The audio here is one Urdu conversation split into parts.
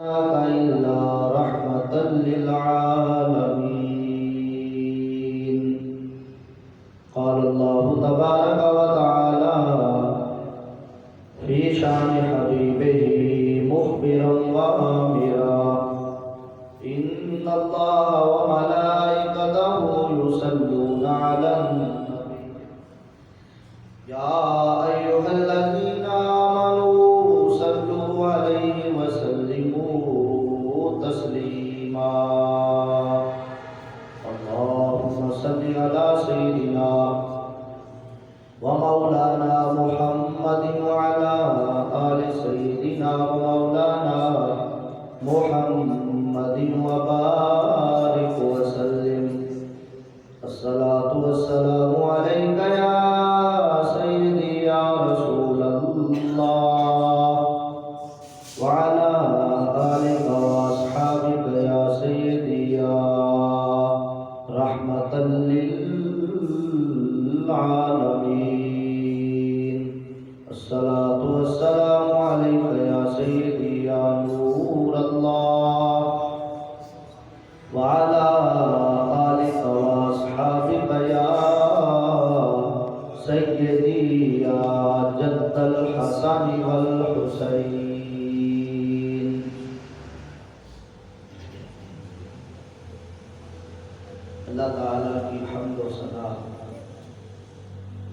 إلا رحمة للعالمين. قال الله تبارك وتعالى في شان حبيبه مخبرا وآمرا: إن الله وملائكته يصلون على النبي يا أيها الذين آمنوا صلوا عليه وسلموا تسليما. اللهم صل على سيدنا ومولانا محمد وعلى آل سيدنا ومولانا محمد وبارك وسلم. الصلاة والسلام عليك يا سيدي يا رسول الله وعلى آلك وأصحابك يا سيدي يا رحمة للعالمين. الصلاة والسلام عليك يا سيدي يا نور الله وعلى آلك وأصحابك يا سيدي يا جد الحسن والحسين. اللہ تعالیٰ کی حمد و ثنا،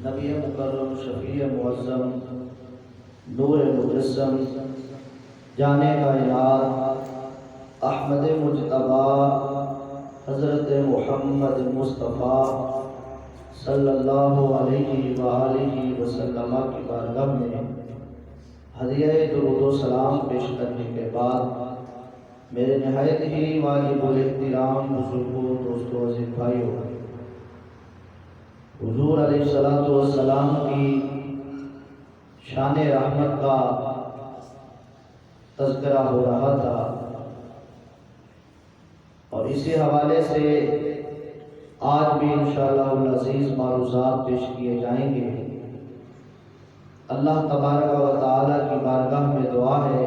نبی مکرم شفیع معظم نور مجسم جانے کائنات احمد مجتبی حضرت محمد مصطفیٰ صلی اللہ علیہ وآلہ وسلم کی بارگاہ میں ہدیہ درود و سلام پیش کرنے کے بعد میرے نہایت ہی واجب الاحترام بزرگوں، دوستوں، عزیز بھائیوں، حضور علیہ السلام کی شان رحمت کا تذکرہ ہو رہا تھا، اور اسی حوالے سے آج بھی انشاءاللہ العزیز معروضات پیش کیے جائیں گے۔ اللہ تبارک و تعالیٰ کی بارگاہ میں دعا ہے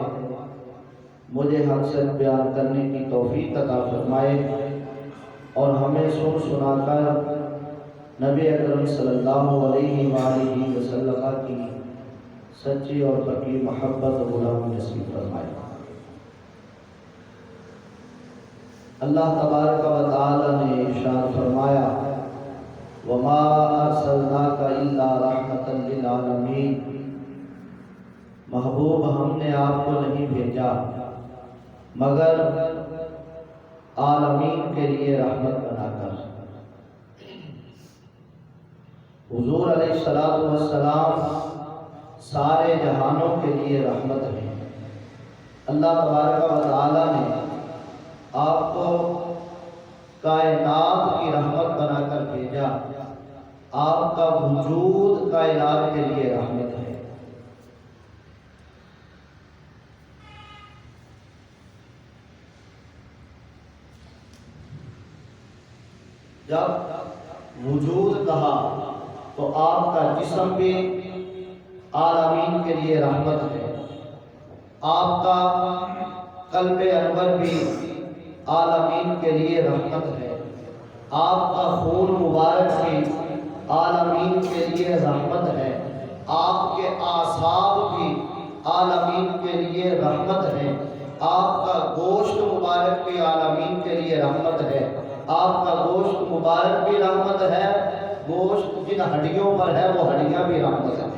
مجھے حق سے بیان کرنے کی توفیق عطا فرمائے، اور ہمیں سن سنا کر نبی اکرم صلی اللہ علیہ وآلہ وسلم کی سچی اور پکی محبت و غلامی نصیب فرمائے۔ اللہ تبارک و تعالی نے ارشاد فرمایا: وَمَا أَرْسَلْنَاكَ إِلَّا رَحْمَةً لِلْعَالَمِينَ، محبوب ہم نے آپ کو نہیں بھیجا مگر عالمین کے لیے رحمت بنا کر۔ حضور علیہ السلام سارے جہانوں کے لیے رحمت ہے۔ اللہ تبارک و تعالی نے آپ کو کائنات کی رحمت بنا کر بھیجا۔ آپ کا وجود کائنات کے لیے رحمت ہے۔ جب وجود کہا تو آپ کا جسم بھی عالمین کے لیے رحمت ہے، آپ کا قلب انور بھی عالمین کے لیے رحمت ہے، آپ کا خون مبارک بھی عالمین کے لیے رحمت ہے، آپ کے اعصاب بھی عالمین کے لیے رحمت ہے، آپ کا گوشت مبارک بھی عالمین کے لیے رحمت ہے، آپ کا گوشت مبارک بھی رحمت ہے، گوشت جن ہڈیوں پر ہے وہ ہڈیاں بھی رحمت ہے۔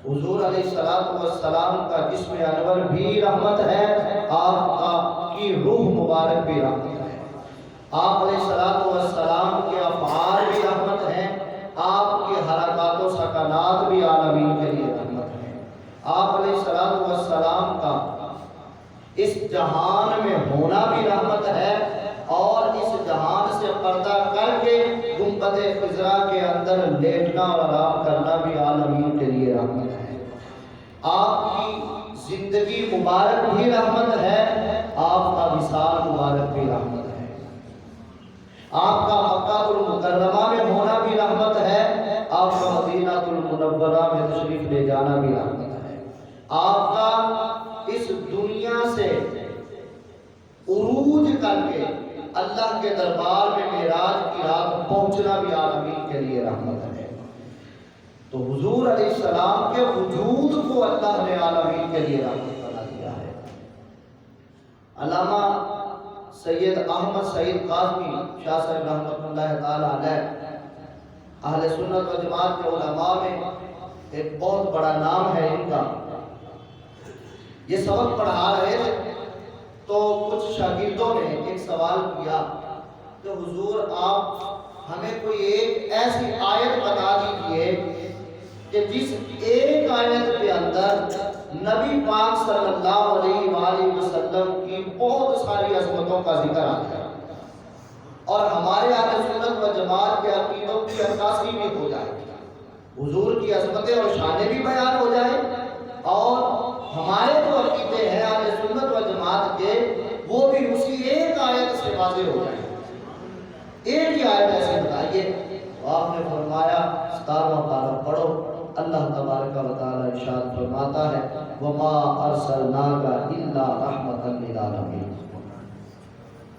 حضور علیہ السلام کا جسم انور بھی رحمت ہے، آپ کی روح مبارک بھی رحمت ہے، آپ علیہ السلام کے افعال بھی رحمت ہیں، آپ کی حرکات و سکنات بھی عالمین کے لیے رحمت ہے۔ آپ علیہ السلام کا اس جہان میں ہونا بھی رحمت ہے، اور اس جہان سے پردہ کر کے گنبد خضرا کے اندر لیٹنا اور آرام کرنا بھی عالمین کے لیے رحمت ہے۔ آپ کی زندگی مبارک بھی رحمت ہے، آپ کا وصال مبارک بھی رحمت ہے، آپ کا مکہ المکرمہ میں ہونا بھی رحمت ہے، آپ کا مدینہ المنورہ میں تشریف لے جانا بھی رحمت ہے، آپ کا اس دنیا سے عروج کر کے اللہ کے دربار میں معراج کی رات پہنچنا بھی عالمین کے لیے رحمت ہے۔ تو حضور علیہ السلام کے وجود کو اللہ نے عالمین کے لیے رحمت بنا دیا ہے۔ علامہ سید احمد سعید قاسمی شاہ صاحب رحمۃ اللہ تعالی علیہ اہل سنت و جماعت کے علماء میں ایک بہت بڑا نام ہے ان کا۔ یہ سبق پڑھا رہے تھے تو کچھ شاگردوں نے ایک سوال کیا کہ حضور آپ ہمیں کوئی ایک ایسی آیت بتا دیجئے کہ جس ایک آیت کے اندر نبی پاک صلی اللہ علیہ وآلہ وسلم کی بہت ساری عظمتوں کا ذکر آتا ہے اور ہمارے اہل سنت و جماعت کے عقیدوں کی عکاسی بھی ہو جائے، حضور کی عظمتیں اور شانیں بھی بیان ہو جائے، اور ہمارے جو عقیدے ہیں اہل سنت و جماعت کے وہ بھی اسی ایک آیت سے واضح ہو جائے۔ ایک ہی آیت ایسے بتائیے۔ آپ نے فرمایا 17واں پارہ پڑھو۔ اللہ تبارک و تعالی ارشاد فرماتا ہے وما ارسلناک الا رحمۃ للعالمین۔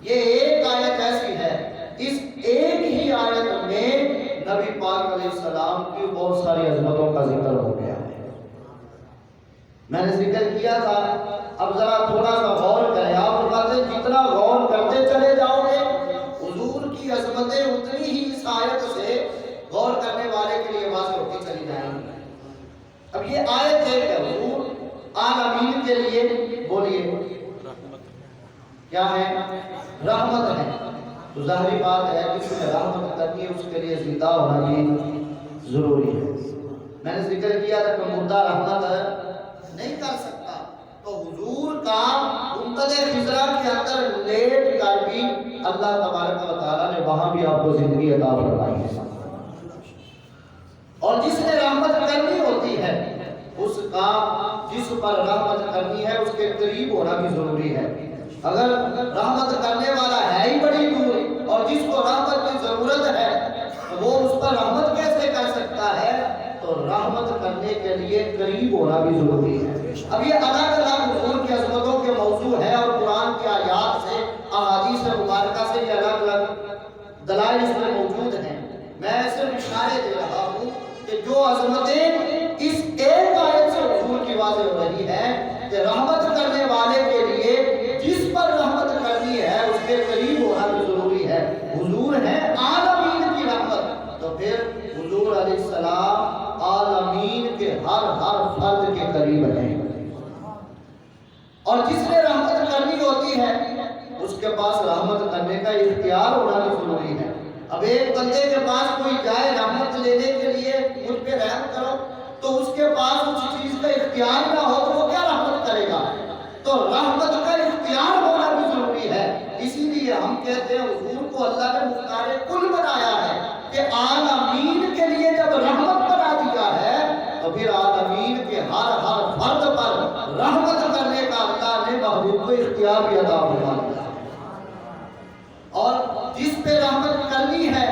یہ ایک آیت ایسی ہے، اس ایک ہی آیت میں نبی پاک علیہ السلام کی بہت ساری عظمتوں کا ذکر ہو گیا ہے۔ میں نے ذکر کیا تھا، اب ذرا تھوڑا سا غور کریں۔ آپ فرماتے جتنا غور کرتے چلے جاؤ گے حضور کی عظمتیں اتنی ہی اس آیت سے غور کرنے والے کے لیے واضح ہوتی چلی جائیں گی۔ اب یہ آیت ہے کہ حضور عالمین کے لیے بولیے کیا ہے؟ رحمت ہے۔ تو ظاہری بات ہے جس نے رحمت کرنی ہے اس کے لیے زندہ ہونا بھی ضروری ہے۔ میں نے ذکر کیا تھا کہ مردہ رحمت نہیں کر سکتا، تو حضور کا منتدے خضرا کے اندر لیٹ کر بھی اللہ تبارک و تعالیٰ نے وہاں بھی آپ کو زندگی عطا فرمائی ہے۔ اور جس نے رحمت کرنی ہوتی ہے اس کا جس پر رحمت کرنی ہے اس کے قریب ہونا بھی ضروری ہے۔ اگر رحمت کرنے والا ہے ہی بڑی دور اور جس کو رحمت کی ضرورت ہے تو وہ اس پر رحمت کیسے کر سکتا ہے؟ تو رحمت کرنے کے لیے قریب ہونا بھی ضروری ہے۔ اب یہ الگ الگ حضور کی عظمتوں کے موضوع ہے اور قرآن کی آیات سے احادیث مبارکہ سے یہ الگ الگ دلائل اس میں موجود ہیں۔ میں صرف اشارے دے رہا ہوں کہ جو عظمتیں اس ایک آیت سے حضور کی واضح ہو رہی ہے کہ رحمت کرنے والے کے لیے جس پر رحمت کرنی ہے اس کے قریب ہونا بھی ضروری ہے۔ حضور ہے عالمین کی رحمت، تو پھر حضور علیہ السلام عالمین کے ہر فرد کے قریب ہیں، اور جس نے رحمت کرنی ہوتی ہے اس کے پاس رحمت کرنے کا اختیار ہونا بھی ضروری ہے۔ اب ایک بندے کے پاس کوئی جائے رحمت لینے کے لیے مجھ پہ رحم کرو تو اس کے پاس اس چیز کا اختیار نہ ہو تو وہ کیا رحمت کرے گا؟ تو رحمت کا اختیار ہونا بھی ضروری ہے۔ اسی لیے ہم کہتے ہیں حضور کو اللہ نے مختار کل بنایا ہے کہ عالمین کے لیے جب رحمت بنا دیا ہے تو پھر عالمین کے ہر فرد پر رحمت کرنے کا اللہ نے محبوب کو اختیار بھی عطا فرما دیا ہے، اور جس پہ رحمت کرنی ہے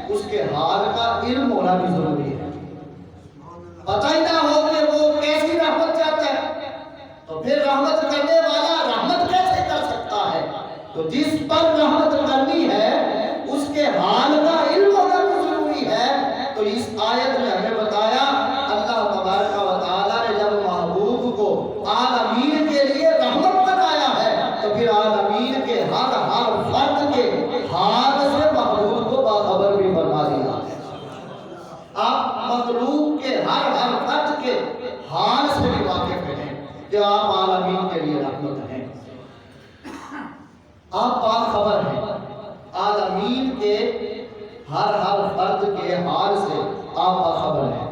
اس کے حال کا علم ہونا بھی ضروری ہے۔ پتہ ہی نہ ہو کہ وہ کیسی رحمت چاہتا ہے تو پھر رحمت کرنے والا رحمت کیسے کر سکتا ہے؟ تو جس پر رحمت کرنی ہے اس کے حال کا علم ہونا بھی ضروری ہے۔ تو اس آیت میں ہمیں بتایا اللہ تبارک و تعالیٰ نے جب محبوب کو عالمین کے لیے رحمت بنایا ہے تو پھر عالمین کے ہر فرد کے حال سے محبوب کو باخبر بھی فرما دیا ہے۔ آپ مخلوق کے ہر فرد کے حال سے بھی واقف ہیں کہ آپ عالمین کے لیے رحمت ہیں، آپ باخبر ہیں عالمین کے ہر فرد کے حال سے آپ باخبر ہیں۔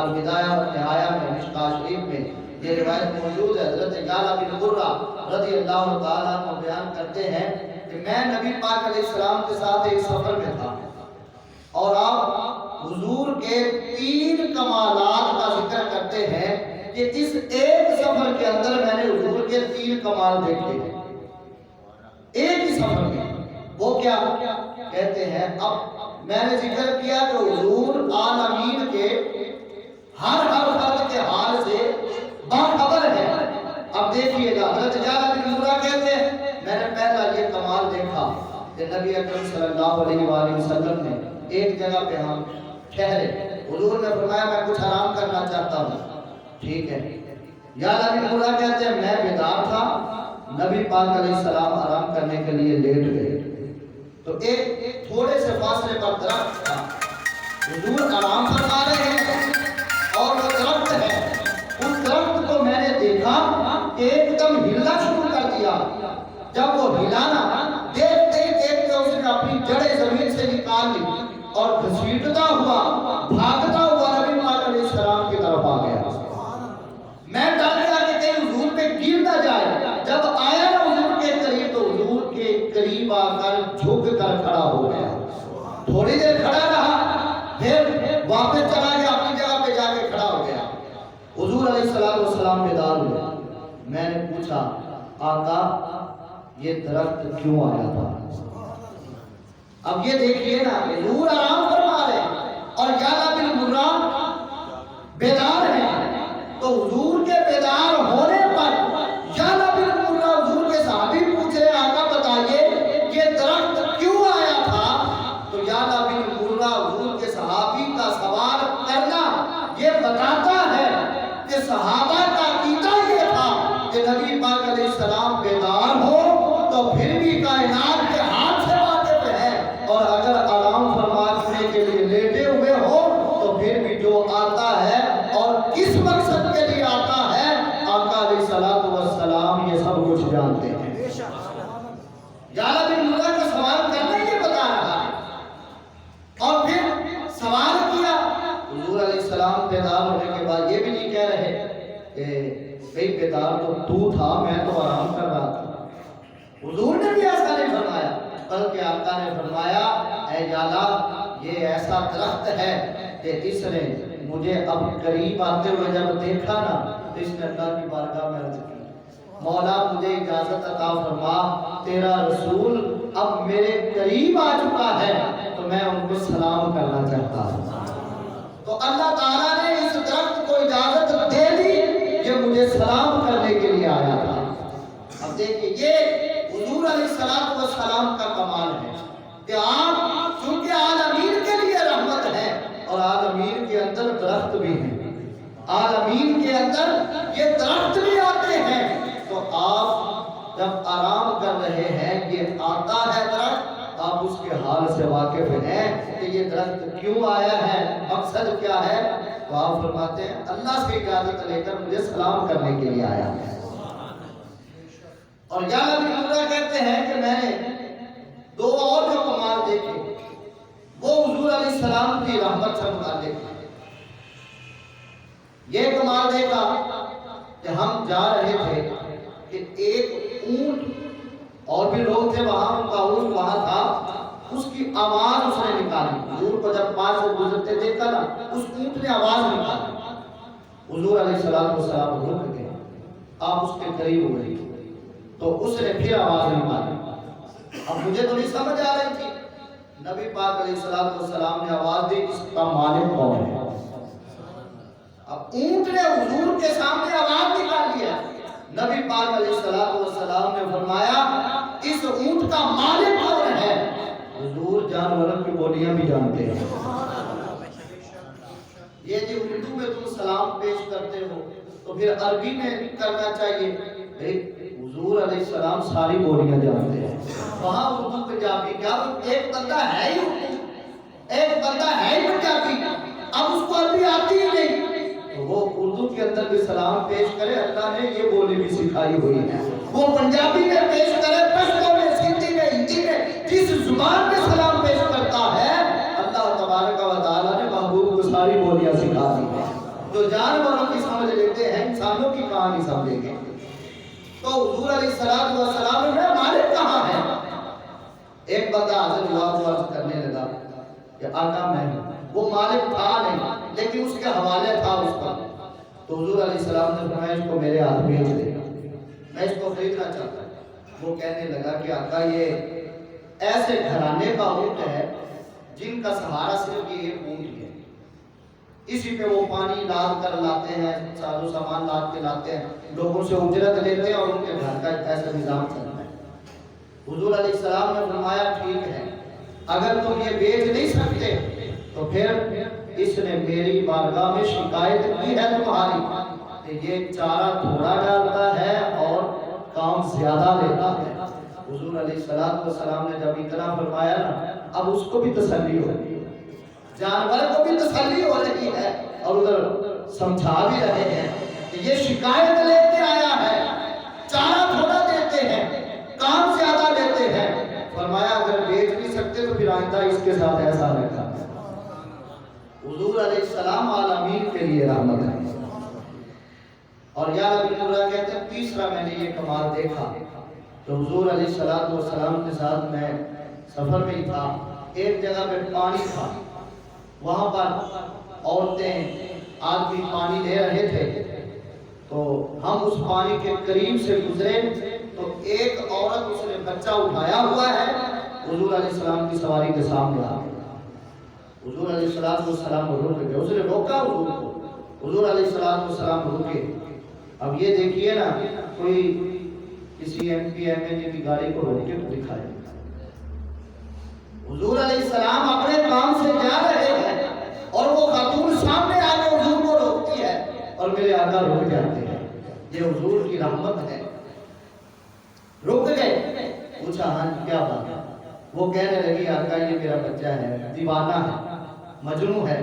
البدایہ و نہایہ میں مشکاہ شریف میں یہ روایت موجود ہے۔ حضرت یعلا بن قرہ رضی اللہ تعالیٰ عنہ بیان کرتے ہیں کہ میں نبی پاک علیہ السلام کے ساتھ ایک سفر میں تھا اور آپ حضور کے 3 کمالات کا ذکر کرتے ہیں کہ اس ایک سفر کے اندر میں نے حضور کے 3 کمال دیکھے ہیں ایک ہی سفر میں۔ وہ کیا کہتے ہیں؟ اب میں نے ذکر کیا کہ حضور عالمین کے ہر فرد کے حال سے باخبر ہے۔ اب دیکھیے گا حضرت یعلا بن قرہ کہتے ہیں میں نے پہلا یہ کہ نبی اکرم صلی اللہ علیہ وآلہ وسلم نے ایک جگہ پہ ہم ٹھہرے، حضور نے فرمایا میں کچھ آرام کرنا چاہتا ہوں، ٹھیک ہے۔ یا نبی اللہ کہتے ہیں میں بیدار تھا، نبی پاک علیہ السلام آرام کرنے کے لیے لیٹ گئے، تو ایک تھوڑے سے فاصلے پر درخت تھا، حضور آرام فرما رہے ہیں اور وہ درخت ہے، اس درخت کو میں نے دیکھا کہ ایک دم ہلنا شروع کر دیا۔ جب وہ ہلانا دیکھتے اس نے اپنی جڑیں زمین سے نکال لی اور گھسیٹتا ہوا بھاگتا ہوا نبی پاک علیہ السلام کی طرف آ گیا۔ میں ڈر گیا کہ کہیں حضور پہ گر نہ جائے، جب آیا نا حضور کے قریب تو حضور کے قریب آ کر جھک کر کھڑا ہو گیا، تھوڑی دیر کھڑا رہا، پھر واپس چلا گیا، اپنی جگہ پہ جا کے کھڑا ہو گیا۔ حضور علیہ السلام بیدار ہوئے، میں نے پوچھا آقا یہ درخت کیوں آیا تھا؟ اب یہ دیکھئے نا، حضور آرام فرما رہے ہیں اور یعلا بن مرہ بیدار ہیں، تو حضور کے بیدار ہونے پر یعلا بن مرہ حضور کے صحابی پوچھے آقا بتائیے یہ درخت کیوں آیا تھا؟ تو یعلا بن مرہ حضور کے صحابی کا سوال کرنا یہ بتاتا ہے کہ صحابہ کا عقیدہ یہ تھا کہ نبی پاک علیہ السلام بیدار ہو تو پھر بھی کائنات کے ہاتھ سے واقف ہے، اور اگر آرام فرمانے کے لیے لیٹے ہوئے ہو تو پھر بھی جو آتا ہے اور کس مقصد کے لیے آتا ہے آقا علیہ السلام یہ سب کچھ جانتے ہیں۔ یعلا بن مرہ کا سوال کرنا یہ بتا رہا ہے، اور پھر سوال کیا۔ حضور علیہ السلام بیدار ہونے کے بعد یہ بھی نہیں کہہ رہے کہ بھئی بیدار تو تھا، میں تو آرام کر رہا تھا۔ حضور نے بھی ایسا نہیں فرمایا، بلکہ آقا نے فرمایا اے یعلا یہ ایسا درخت ہے کہ اس نے مجھے اب قریب آتے ہوئے جب دیکھا نا تو اس نے اللہ کی بارگاہ میں عرض کی مولا مجھے اجازت عطا فرما، تیرا رسول اب میرے قریب آ چکا ہے تو میں ان کو سلام کرنا چاہتا ہوں۔ تو اللہ تعالیٰ نے اس درخت کو اجازت دے دی، یہ مجھے سلام کرنے کے لیے آیا تھا۔ اب دیکھیں یہ حضور علیہ السلام کا کمال ہے کہ آپ چونکہ عالمین کے لیے رحمت ہے، اور عالمین کے اندر درخت بھی ہیں، عالمین کے اندر یہ درخت بھی آتے ہیں، تو آپ جب آرام کر رہے ہیں یہ آتا ہے درخت، آپ اس کے حال سے واقف ہیں کہ یہ درخت کیوں آیا ہے، مقصد کیا ہے، تو آپ فرماتے ہیں اللہ سے اجازت لے کر مجھے سلام کرنے کے لیے آیا ہے۔ اور یعلا بن مرہ کہتے ہیں کہ میں نے دو اور جو کمال دیکھے وہ حضور علیہ السلام کی رحمت سے متعلق ہے۔ یہ کمال دیکھا کہ ہم جا رہے تھے کہ ایک اونٹ، اور بھی لوگ تھے وہاں، ان کا اونٹ وہاں تھا، اس کی آواز اس نے نکالی، حضور کو جب پاس سے گزرتے دیکھا نا اس اونٹ نے آواز نکالی، حضور علیہ السلام رک گئے، آپ اس کے قریب ہوئے تو اس نے پھر آواز نکالی۔ اب مجھے تو نہیں سمجھ آ رہی تھی، نبی پاک علیہ السلام نے آواز دی اس کا مالک کون ہے؟ اب اونٹ نے حضور کے سامنے آواز نکال لیا، نبی پاک علیہ السلام نے فرمایا اس اونٹ کا مالک کون ہے؟ حضور جانوروں کی بولیاں بھی جانتے ہیں۔ یہ جو اردو میں تم سلام پیش کرتے ہو تو پھر عربی میں کرنا چاہیے۔ حضور علیہ السلام ساری بولیاں جانتے ہیں، وہاں اردو پنجابی کیا، ایک بندہ ہے ہی اردو، ایک بندہ ہے ہی پنجابی، اب اس کو عربی آتی ہی نہیں تو وہ اردو کے اندر بھی سلام پیش کرے، اللہ نے یہ بولی بھی سکھائی ہوئی ہے، وہ پنجابی میں پیش کرے، پشتو میں، سندھی میں، ہندی میں، جس زبان میں سلام پیش کرتا ہے اللہ تبارک و تعالیٰ نے محبوب کو ساری بولیاں سکھا دی ہیں۔ جو جانوروں کی سمجھ لیتے ہیں انسانوں کی کہانی سمجھیں گے۔ تو حضور علیہ السلام نے مالک کہاں ہے؟ ایک بندہ حضرت جواب کو عرض کرنے لگا کہ آقا میں ہوں، وہ مالک تھا نہیں لیکن اس کے حوالے تھا اس کا۔ تو حضور علیہ السلام نے فرمایا اس کو میرے ہاتھ بھیج دے، میں اس کو خریدنا چاہتا ہوں۔ وہ کہنے لگا کہ آقا یہ ایسے گھرانے کا اونٹ ہے جن کا سہارا صرف یہ ایک اونٹ ہے، اسی پہ وہ پانی لاد کر لاتے ہیں، ساز و سامان لاد کے لاتے ہیں، لوگوں سے اجرت لیتے ہیں اور ان کے گھر کا ایسا نظام چلتا ہے۔ حضور علیہ السلام نے فرمایا ٹھیک ہے، اگر تم یہ بیچ نہیں سکتے تو پھر اس نے میری بارگاہ میں شکایت کی ہے تمہاری کہ یہ چارہ تھوڑا ڈالتا ہے اور کام زیادہ لیتا ہے۔ حضور علیہ السلام نے جب اتنا فرمایا نا، اب اس کو بھی تسلی ہو رہی ہے، جانور کو بھی تسلی ہو رہی ہے، اور ادھر سمجھا بھی رہے ہیں کہ یہ شکایت لے کے آیا ہے، چارہ تھوڑا دیتے ہیں، کام زیادہ لیتے ہیں۔ فرمایا اگر بیچ نہیں سکتے تو پھر آئندہ اس کے ساتھ ایسا نہ کرنا۔ حضور علیہ السلام عالمین کے لیے رحمت ہے۔ اور یا نبی اللہ کہتے ہیں تیسرا میں نے یہ کمال دیکھا تو حضور علیہ السلام کے ساتھ میں سفر میں ہی تھا، ایک جگہ پہ پانی تھا، وہاں پر عورتیں آدمی پانی لے رہے تھے، تو ہم اس پانی کے قریب سے گزرے تو ایک عورت اس نے بچہ اٹھایا ہوا ہے، حضور علیہ السلام کی سواری کے سامنے آ گئی۔ حضور علیہ السلام رک گئے، اس نے روکا حضور کو، حضور علیہ السلام رکے۔ اب یہ دیکھیے نا، کوئی کسی M P M L A کی گاڑی کو روک کے تو دکھائے، حضور علیہ السلام اپنے کام سے جا رہے ہیں اور وہ خاتون سامنے آ کے حضور کو روکتی ہے اور میرے آقا رک جاتے ہیں۔ یہ حضور کی رحمت ہے۔ رک گئے، پوچھا ہاں کیا بات ہے؟ وہ کہنے لگی آقا یہ میرا بچہ ہے، دیوانہ ہے، مجنون ہے،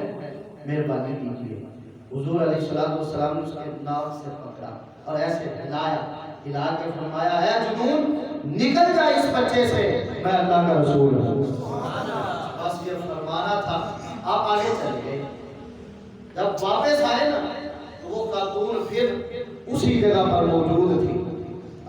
مہربانی کیجیے۔ حضور علیہ السلام نے اس کے ناک سے پکڑا اور ایسے ہلایا، ہلا کے فرمایا ہے جنون نکل جا اس بچے سے، میں اللہ کا رسول ہوں۔ بس یہ فرمانا تھا، آپ آگے چلے گئے۔ جب واپس آئے نا تو وہ خاتون پھر اسی جگہ پر موجود تھی۔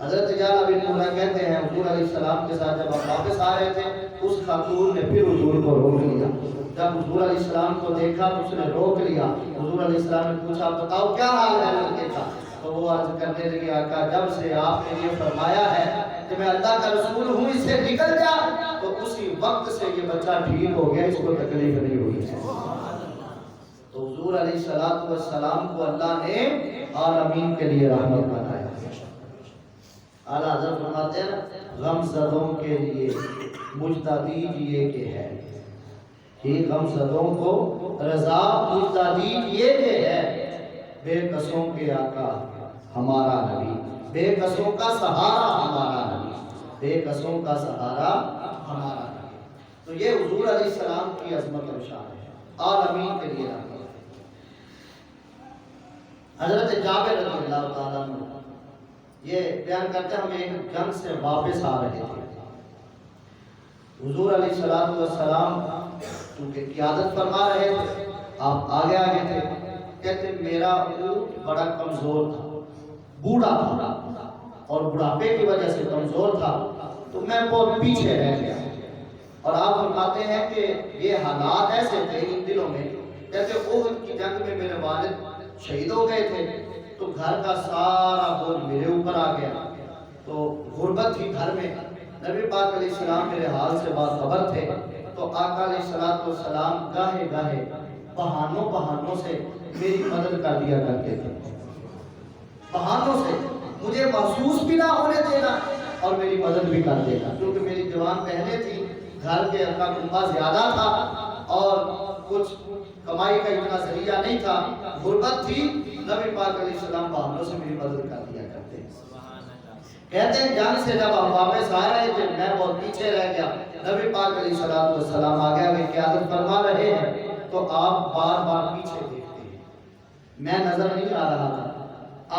حضرت جابر بن عبداللہ کہتے ہیں حضور علیہ السلام کے ساتھ جب آپ واپس آ رہے تھے، اس خاتون نے پھر حضور کو روک لیا۔ جب حضور علیہ السلام کو دیکھا تو اس نے روک لیا۔ حضور علیہ السلام نے پوچھا بتاؤ کیا حال ہے لڑکے کا؟ تو وہ عرض کرنے لگی آقا جب سے آپ نے یہ فرمایا ہے کہ میں اللہ کا رسول ہوں، اس سے نکل جا، تو اسی وقت سے یہ بچہ ٹھیک ہو گیا، اس کو تکلیف نہیں ہوئی ہے۔ تو حضور علیہ السلام کو اللہ نے عالمین کے لیے رحمت بنایا۔ اعلیٰ حضرت فرماتے ہیں غم زدوں کے لیے مجدہ دیجئے کہ ہے، کہ غم زدوں کو رضا مجدہ دیجئے کہ ہے، بے قصوں کے آقا ہمارا نبی، بے قصوں کا سہارا ہمارا نبی، بے قصوں کا سہارا ہمارا نبی۔ تو یہ حضور علیہ السلام کی عظمت اور شان ہے، عالمین کے لیے رحمت۔ حضرت جابر رضی اللہ تعالیٰ عنہ یہ بیان کرتے ہیں ہم ایک جنگ سے واپس آ رہے تھے، حضور علیہ السلام چونکہ قیادت فرما رہے تھے، آپ آگے آگے تھے، کہتے میرا اونٹ بڑا کمزور تھا، بوڑھا تھا اور بڑھاپے کی وجہ سے کمزور تھا، تو میں بہت پیچھے رہ گیا۔ اور آپ فرماتے ہیں کہ یہ حالات ایسے تھے ان دنوں میں، جیسے احد کی جنگ میں میرے والد شہید ہو گئے تھے، تو گھر کا سارا بوجھ میرے اوپر آ گیا، تو غربت تھی گھر میں۔ نبی پاک علیہ السلام میرے حال سے باخبر تھے، تو آقا علیہ السلام گاہے گاہے بہانوں سے میری مدد کر دیا کرتے تھے، بہانوں سے مجھے محسوس بھی نہ ہونے دینا اور میری مدد بھی کر دینا، کیونکہ میری جوان بہنیں تھیں، گھر کے کا کنبہ زیادہ تھا اور کچھ کمائی کا اتنا ذریعہ نہیں تھا، غربت تھی، نبی پاک علیہ السلام بہانوں سے میری مدد کر دیا کرتے ہیں۔ کہتے ہیں جنگ سے جب ہم واپس آ رہے تھے میں بہت پیچھے رہ گیا، نبی پاک علیہ السلام آگے آگے قیادت فرما رہے ہیں، تو آپ بار بار پیچھے دیکھتے ہیں، میں نظر نہیں آ رہا تھا،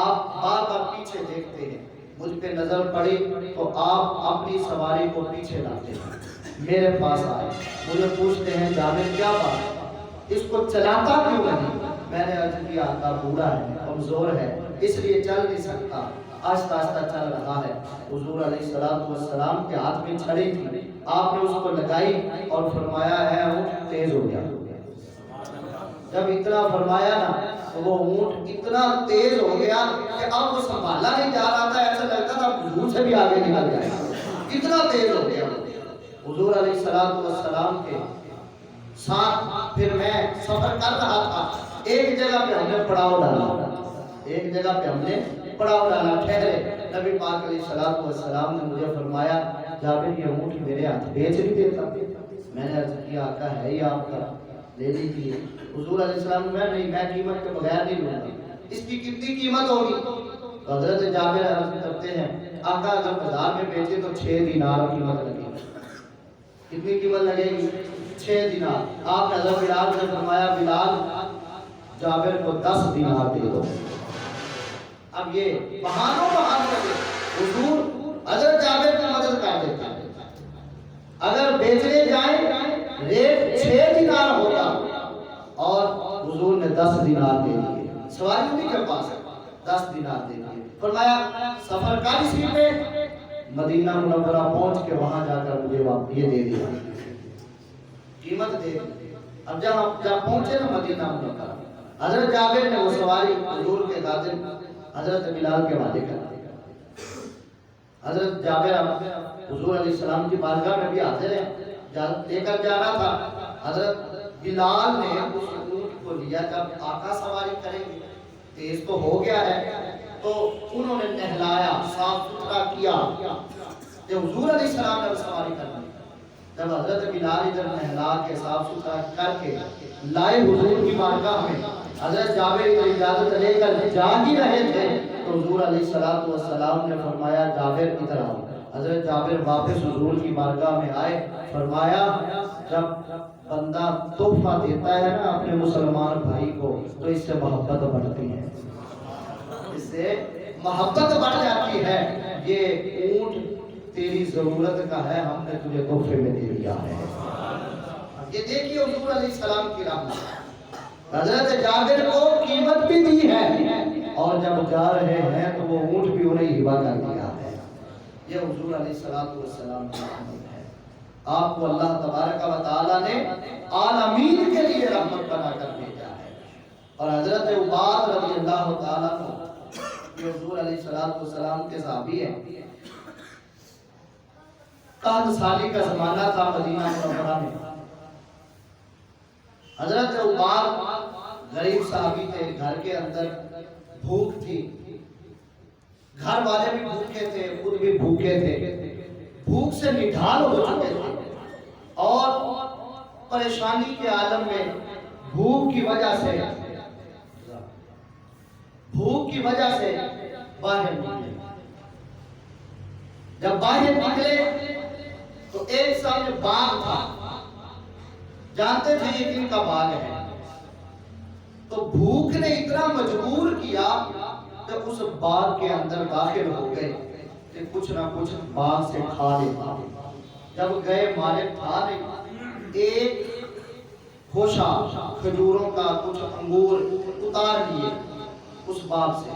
آپ بار بار پیچھے دیکھتے ہیں، مجھ پہ نظر پڑی تو آپ اپنی سواری کو پیچھے لاتے ہیں، میرے پاس آئے، مجھے پوچھتے ہیں جابر کیا بات، اس کو چلاتا کیوں نہیں؟ میں نے عرض کیا آقا بوڑھا ہے، کمزور ہے، اس لیے چل نہیں سکتا، آہستہ آہستہ چل رہا ہے۔ حضور علیہ السلام کے ہاتھ میں چھڑی تھی، آپ نے اس کو لگائی اور فرمایا ہے اونٹ تیز ہو گیا۔ جب اتنا فرمایا نا تو وہ اونٹ اتنا تیز ہو گیا کہ اب وہ سنبھالا نہیں جا رہا تھا، ایسا لگتا تھا حضور سے بھی آگے نکل جائے، اتنا تیز ہو گیا۔ حضور علیہ السلام کے ساتھ پھر میں سفر کر رہا تھا، ایک جگہ پہ ہم نے پڑاؤ ڈالا، ایک جگہ پہ ہم نے پڑاؤ ڈالا، ٹھہرے، نبی پاک علیہ السلام نے مجھے فرمایا جابر یہ اونٹ میرے ہاتھ بیچ نہیں دیتا؟ میں نے عرض کیا آقا ہے ہی آپ کا، لے لیجیے۔ حضور علیہ السلام نے نہیں، میں قیمت کے بغیر نہیں لوں گا، اس کی کتنی قیمت ہوگی؟ تو حضرت جابر عرض کرتے ہیں آقا اگر بازار میں بیچے تو 6 دینار قیمت لگے گی۔ کتنی قیمت لگے گی؟ 6 دینار۔ آپ نے حضرت بلال سے فرمایا بلال جابر کو 10 دینار دے دو۔ اب یہ بہانوں بہان کرے حضور حضرت جابر کی مدد کر دیتا ہے۔ اگر بیچنے جائیں ریٹ 6 دینار ہوتا اور حضور نے 10 دینار دے دیے، سواری انہیں کے پاس 10 دینار دے دیے۔ فرمایا سفر کا اسی میں مدینہ منورہ پہنچ کے وہاں جا کر مجھے یہ دے دیا، قیمت دے دی۔ اب جب پہنچے نا مدینہ منورہ، حضرت جابر نے وہ سواری حضور کے خادم حضرت بلال کے حوالے کر دی۔ حضرت جابر حضور علیہ السلام کی بارگاہ میں بھی حاضر ہے، لے کر جا رہا تھا۔ حضرت بلال نے اس اونٹ کو لیا، جب آقا سواری کریں گے تیز تو ہو گیا ہے تو انہوں نے نہلایا، صاف ستھرا کیا کہ حضور علیہ السلام نے سواری کرنا۔ جب حضرت بلال ادھر نہلا کے صاف ستھرا کر کے لائے حضور کی بارگاہ میں، حضرت جابر ادھر اجازت لے کر جا ہی رہے تھے تو حضور علیہ السلام نے فرمایا جابر ادھر آؤ۔ حضرت جابر واپس حضور کی بارگاہ میں آئے، فرمایا جب بندہ تحفہ دیتا ہے نا اپنے مسلمان بھائی کو تو اس سے محبت بڑھتی ہے، اس سے محبت بڑھ جاتی ہے۔ یہ اونٹ تیری ضرورت کا ہے، ہم نے تجھے تحفے میں دے دیا ہے۔ یہ دیکھیے حضور علیہ السلام کی رحمت، حضرت جابر کو قیمت بھی دی ہے اور جب جا رہے ہیں تو وہ اونٹ بھی انہیں ہبہ کر دیا ہے۔ یہ حضور علیہ السلام کی رحمت ہے۔ آپ کو اللہ تبارک و تعالیٰ نے عالمین کے لیے رحمت بنا کر بھیجا ہے۔ اور حضرت عباد رضی اللہ تعالیٰ عنہ یہ حضور علیہ السلام کے صحابی ہیں۔ قحط سالی کا زمانہ تھا مدینہ منورہ میں۔ حضرت عباد غریب صحابی تھے، گھر کے اندر بھوک تھی، گھر والے بھی بھوکے تھے، خود بھی بھوکے تھے، بھوک سے نڈھال ہو چکے تھے اور پریشانی کے عالم میں بھوک کی وجہ سے باہر نکلے۔ جب باہر نکلے تو ایک سامنے باغ تھا، جانتے تھے یہ کن کا باغ ہے، تو بھوک نے اتنا مجبور کیا کہ اس باغ کے اندر داخل ہو گئے کہ کچھ نہ کچھ باغ سے کھا لیتا۔ جب گئے مالک تھا نہیں، ایک خوشا کھجوروں کا کچھ انگور اتار لیے اس باغ سے،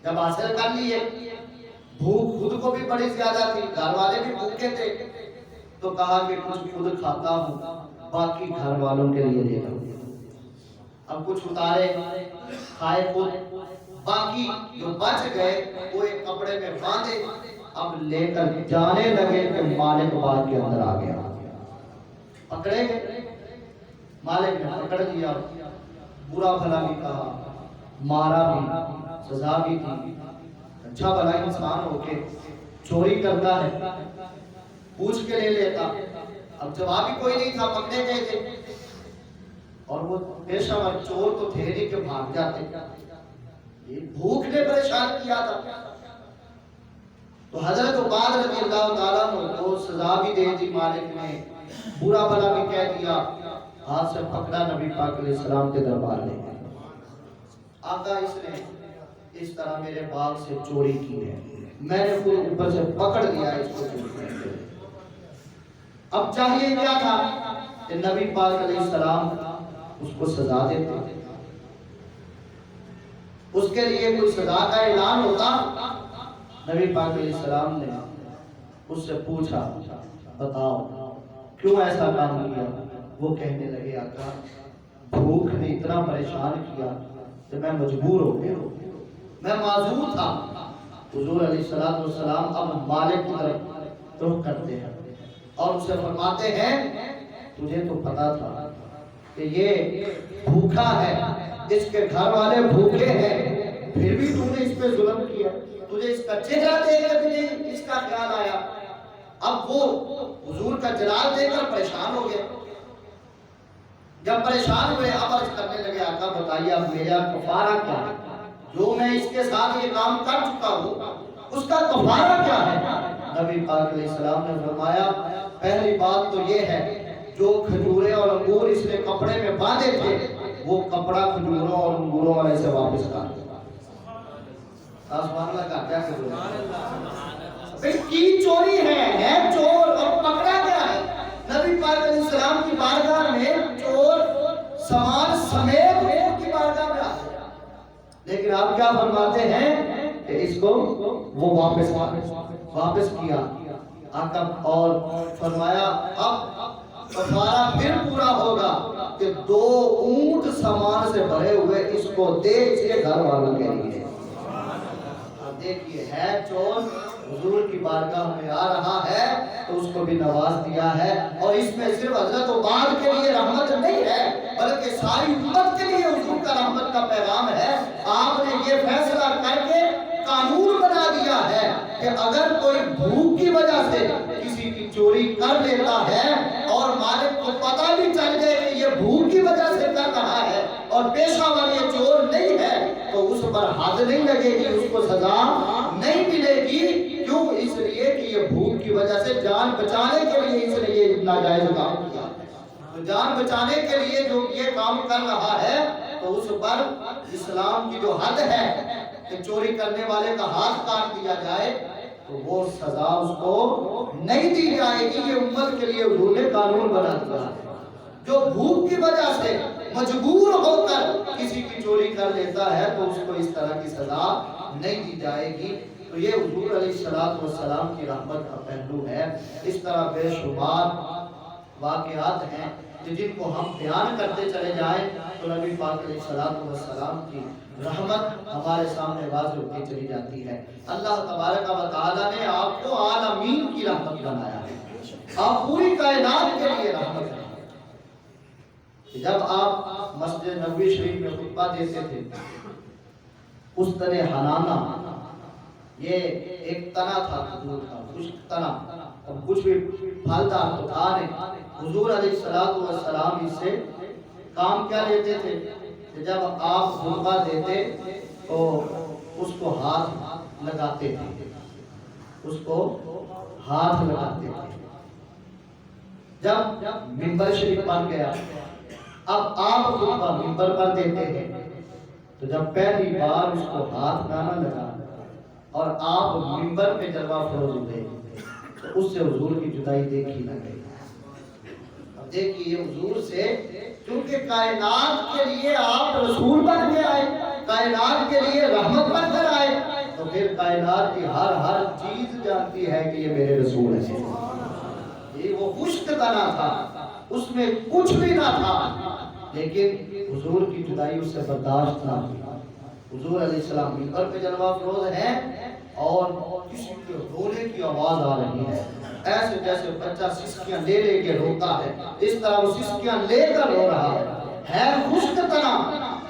جب حاصل کر لیے، بھوک خود کو بھی بڑی زیادہ تھی، گھر والے بھی بھوکے تھے، تو کہا کہ کچھ خود کھاتا ہوں، باقی گھر والوں کے لیے دیتا ہوں۔ اب کچھ اتارے کھائے خود، باقی جو بچ گئے وہ ایک کپڑے میں باندھے، اب لے کر جانے لگے کہ مالک باغ کے اندر آ گیا، پکڑے گئے، مالک نے پکڑ دیا، برا بھلا بھی کہا، مارا بھی، سزا بھی دی۔ اچھا بھلا انسان ہو کے چوری کرتا ہے، پوچھ کے لے لیتا، اب جواب ہی کوئی نہیں تھا، پکڑے گئے تھے اور وہ پیشہ ور چور تو تھے نہیں کہ بھاگ جاتے، یہ بھوک نے پریشان کیا تھا۔ تو حضرت عباد رضی اللہ تعالیٰ کو سزا بھی دے دی مالک نے، برا بھلا بھی کہہ دیا، ہاتھ سے پکڑا، نبی پاک علیہ السلام کے دربار لے گئے۔ آقا اس نے اس طرح میرے باغ سے چوری کی ہے، میں نے کوئی اوپر سے پکڑ دیا اس کو چوری کرنے۔ اب چاہیے کیا تھا کہ نبی پاک علیہ السلام اس کو سزا دیتے، اس کے لیے کوئی سزا کا اعلان ہوتا۔ نبی پاک علیہ السلام نے اس سے پوچھا بتاؤ کیوں ایسا کام کیا؟ وہ کہنے لگے آقا بھوک نے اتنا پریشان کیا کہ میں مجبور ہو گیا، میں معذور تھا۔ حضور علیہ السلام اب مالک کی طرف رخ کرتے ہیں اور اسے فرماتے ہیں تجھے تو پتا تھا کہ یہ بھوکا ہے، اس کے گھر والے بھوکے ہیں، پھر بھی تم نے اس پہ ظلم کیا، تجھے اس کا چہرہ دیکھ کر تجھے اس کا خیال آیا اب وہ حضور کا جلال دیکھ کر پریشان ہو گئے. جب پریشان ہوئے اب عرض کرنے لگے آقا بتائیے اب میرا کفارہ کیا ہے؟ جو میں اس کے ساتھ یہ کام کر چکا ہوں اس کا کفارہ کیا ہے؟ نبی پاک علیہ السلام نے فرمایا پہلی بات تو یہ ہے جو کھجورے اور انگور اس نے کپڑے میں باندھے تھے وہ کپڑا کھجوروں اور انگوروں والے سے واپس کر دو. آسمان اللہ کا کیا کرو کی چوری ہے چور اور پکڑا گیا ہے. نبی پاک علیہ السلام کی بارگاہ میں چور سامان سمیت کی بارگاہ میں آ گیا, لیکن آپ کیا فرماتے ہیں کہ اس کو وہ واپس کیا آقا اور فرمایا اب کفارہ پھر پورا ہوگا کہ 2 اونٹ سامان سے بھرے ہوئے اس کو دے اس کے گھر والوں کے لیے. دیکھیے ہے چور حضور کی بارگاہ میں آ رہا ہے تو اس کو بھی نواز دیا ہے. اور اس میں صرف حضرت عباد کے لیے رحمت نہیں ہے بلکہ ساری امت کے لیے حضور کا رحمت کا پیغام ہے. آپ نے یہ فیصلہ کر کے قانون بنا دیا ہے کہ اگر کوئی بھوک کی وجہ سے کسی کی چوری کر لیتا ہے اور مالک کو پتہ بھی چل جائے کہ یہ بھوک کی وجہ سے کر رہا ہے اور پیشہ ور یہ چور نہیں ہے تو اس پر حد نہیں لگے گی, اس کو سزا نہیں ملے گی. کیوں؟ اس لیے کہ یہ بھوک کی وجہ سے جان بچانے کے لیے اس نے یہ ناجائز کام کیا. تو جان بچانے کے لیے جو یہ کام کر رہا ہے تو اس پر اسلام کی جو حد ہے کہ چوری کرنے والے کا ہاتھ کاٹ دیا جائے تو وہ سزا اس کو نہیں دی جائے گی. یہ امت کے لیے حضور نے قانون بنا دیا ہے. جو بھوک کی وجہ سے مجبور ہو کر کسی کی چوری کر لیتا ہے تو اس کو اس طرح کی سزا نہیں دی جائے گی. تو یہ حضور علیہ السلام کی رحمت کا پہلو ہے. اس طرح بے شمار واقعات ہیں جن کو ہم بیان کرتے چلے جائیں تو نبی پاک علیہ السلام کی رحمت ہمارے سامنے واضح ہوتی چلی جاتی ہے. اللہ تبارک و تعالی نے آپ کو عالمین کی رحمت بنایا ہے. آپ پوری کائنات کے لیے رحمت ہیں. جب آپ مسجد نبوی شریف میں خطبہ دیتے تھے اس طرح حنانہ یہ ایک تنا تھا حضور کا, خشک تنا, اور کچھ بھی پھلدار تو تھا نہیں. حضور علیہ السلام اس سے کام کیا لیتے تھے کہ جب آپ خطبہ دیتے تو اس کو ہاتھ لگاتے تھے, اس کو ہاتھ لگاتے تھے. جب منبر شریف بن گیا اب آپ خطبہ منبر پر دیتے ہیں تو جب پہلی بار اس کو ہاتھ نہ لگا اور آپ منبر پہ جلوہ فروز ہوئے تو اس سے حضور کی جدائی دیکھی نہ گئی. اب دیکھیے حضور سے کیونکہ کائنات کے لیے آپ رسول بن کے آئے, کائنات کے لیے رحمت بن کر آئے, تو پھر کائنات کی ہر چیز جانتی ہے کہ یہ میرے رسول ہیں. یہ وہ خشک تنا تھا, اس میں کچھ بھی نہ تھا, لیکن حضور کی جدائی اس سے برداشت نہ ہوئی. حضور علیہ السلام منبر پہ جلوہ فروز ہیں اور کسی کے رونے کی آواز آ رہی ہے, ایسے جیسے بچہ سسکیاں لے کے روتا ہے اس طرح وہ سسکیاں لے کر رو رہا ہے خشک تنا,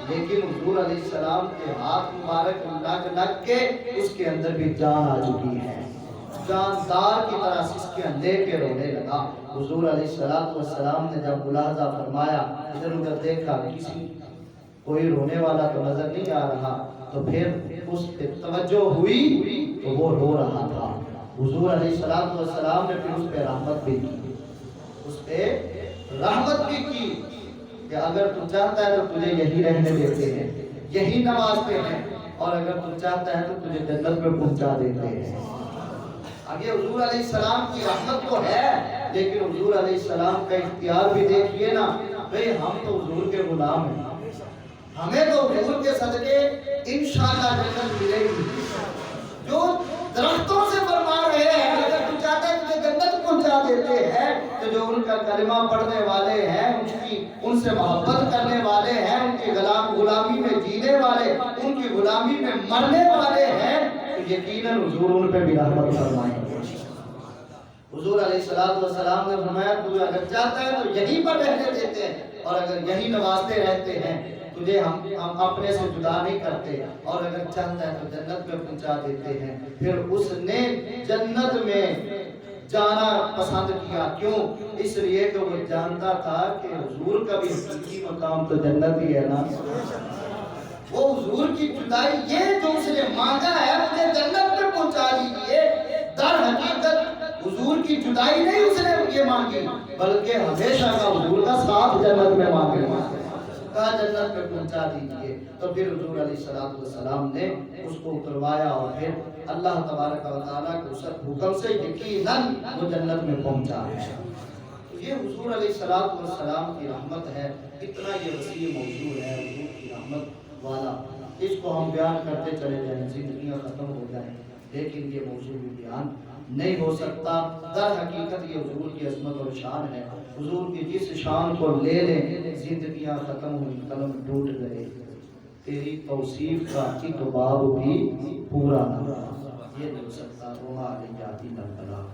لیکن حضور علیہ السلام کے ہاتھ مبارک لگ کے اس کے اندر بھی جان آ چکی ہے. جاندار کی طرح سسکیاں لے کے رونے لگا. حضور علیہ السلام نے جب ملاحظہ فرمایا, ادھر ادھر دیکھا, کسی کوئی رونے والا تو نظر نہیں آ رہا, تو پھر اس پہ توجہ ہوئی تو وہ رو رہا تھا. حضور علیہ السلام نے پھر اس پہ رحمت بھی کی, اس پہ رحمت بھی کی کہ اگر تو چاہتا ہے تو تجھے یہی رہنے دیتے ہیں, یہی نوازتے ہیں, اور اگر تو چاہتا ہے تو تجھے جنت میں پہنچا دیتے ہیں. اب یہ حضور علیہ السلام کی رحمت تو ہے, لیکن حضور علیہ السلام کا اختیار بھی دیکھیے نا. بھئی ہم تو حضور کے غلام ہیں, ہمیں تو حضور کے صدقے انشاءاللہ جنت ملے گی. جو درختوں سے فرما رہے ہیں اگر تو چاہتا ہے تجھے جنت پہنچا دیتے ہیں, تو جو ان کا کلمہ پڑھنے والے ہیں, ان سے محبت کرنے والے ہیں, ان کی غلامی میں جینے والے, ان کی غلامی میں مرنے والے ہیں, تو یقیناً حضور ان پہ بھی رحمت فرمائیں. حضور علیہ السلام نے فرمایا تو اگر چاہتا ہے تو یہیں پر رہنے دیتے ہیں, اور اگر یہیں نوازتے رہتے ہیں تجھے ہم اپنے سے جدا نہیں کرتے, اور اگر چاہتا ہے تو جنت میں پہنچا دیتے ہیں. پھر اس نے جنت میں جانا پسند کیا. کیوں؟ اس لیے کہ وہ جانتا تھا کہ حضور کا بھی حقیقی مقام تو جنت ہی ہے نا. وہ حضور کی جدائی یہ جو اس نے مانگا ہے مجھے جنت میں پہنچا دیجئے. در حقیقت حضور کی جدائی نہیں اس نے یہ مانگی بلکہ ہمیشہ کا حضور کا ساتھ جنت میں مانگے. کہا جنت میں پہنچا دیجئے. تو پھر حضور علیہ السلام نے اس کو اتروایا اور پھر اللہ تبارک و تعالیٰ کے اس حکم سے یقیناً وہ جنت میں پہنچا. یہ حضور علیہ السلام کی رحمت ہے. اتنا یہ وسیع موضوع ہے حضور کی رحمت والا. اس کو ہم بیان کرتے چلے جائیں زندگیاں ختم ہو جائیں لیکن یہ موضوع بھی بیان نہیں ہو سکتا. در حقیقت یہ حضور کی عظمت اور شان ہے. حضور کی جس شان کو لے لیں زندگیاں ختم ہوئی قلم ٹوٹ گئے تیری توصیف کا ایک باب بھی پورا نہ. یہ نہیں ہو سکتا. وما علیہ البلاغ.